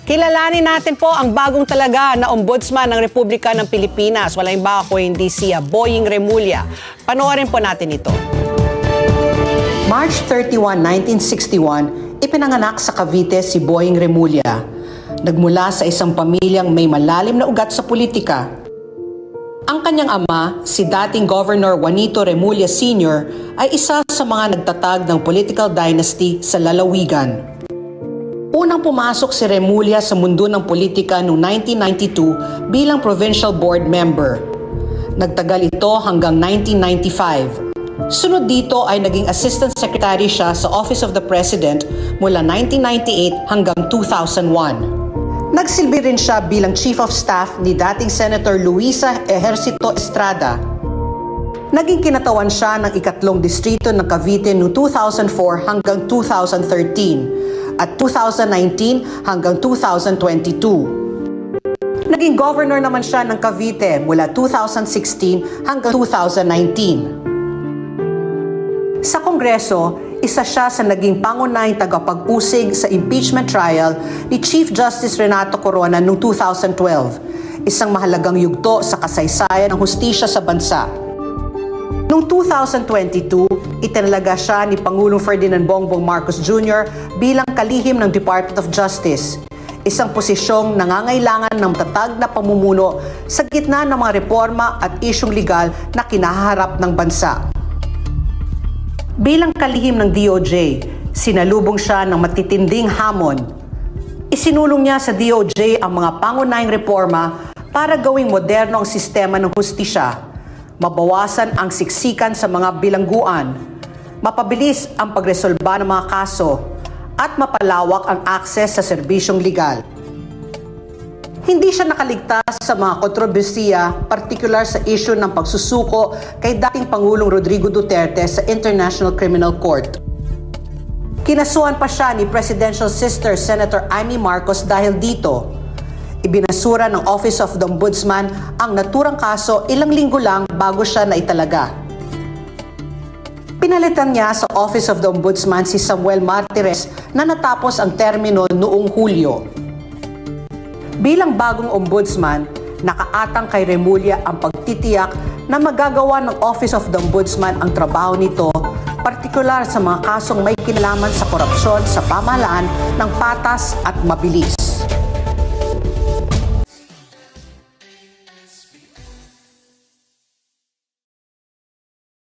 Kilalanin natin po ang bagong talaga na Ombudsman ng Republika ng Pilipinas. Walang iba ako hindi siya, Boying Remulla. Panoorin po natin ito. March 31, 1961, ipinanganak sa Cavite si Boying Remulla. Nagmula sa isang pamilyang may malalim na ugat sa politika. Ang kanyang ama, si dating Governor Juanito Remulla Sr., ay isa sa mga nagtatag ng political dynasty sa lalawigan. Unang pumasok si Remulla sa mundo ng politika noong 1992 bilang provincial board member. Nagtagal ito hanggang 1995. Sunod dito ay naging assistant secretary siya sa Office of the President mula 1998 hanggang 2001. Nagsilbi rin siya bilang Chief of Staff ni dating Senator Luisa Ejercito Estrada. Naging kinatawan siya ng ikatlong distrito ng Cavite noong 2004 hanggang 2013 at 2019 hanggang 2022. Naging governor naman siya ng Cavite mula 2016 hanggang 2019. Sa Kongreso, isa siya sa naging pangunahing tagapag-usig sa impeachment trial ni Chief Justice Renato Corona noong 2012, isang mahalagang yugto sa kasaysayan ng hustisya sa bansa. Noong 2022, itinalaga siya ni Pangulong Ferdinand Bongbong Marcos Jr. bilang kalihim ng Department of Justice, isang posisyong nangangailangan ng matatag na pamumuno sa gitna ng mga reforma at isyung legal na kinaharap ng bansa. Bilang kalihim ng DOJ, sinalubong siya ng matitinding hamon. Isinulong niya sa DOJ ang mga pangunahing reforma para gawing moderno ang sistema ng hustisya, mabawasan ang siksikan sa mga bilangguan, mapabilis ang pagresolba ng mga kaso, at mapalawak ang akses sa serbisyong legal. Hindi siya nakaligtas sa mga kontrobersiya, partikular sa issue ng pagsusuko kay dating Pangulong Rodrigo Duterte sa International Criminal Court. Kinasuhan pa siya ni Presidential Sister Senator Amy Marcos dahil dito. Ibinasura ng Office of the Ombudsman ang naturang kaso ilang linggo lang bago siya naitalaga. Pinalitan niya sa Office of the Ombudsman si Samuel Martires na natapos ang termino noong Hulyo. Bilang bagong ombudsman, nakaatang kay Remulla ang pagtitiyak na magagawa ng Office of the Ombudsman ang trabaho nito, partikular sa mga kasong may kinalaman sa korupsyon sa pamahalaan ng patas at mabilis.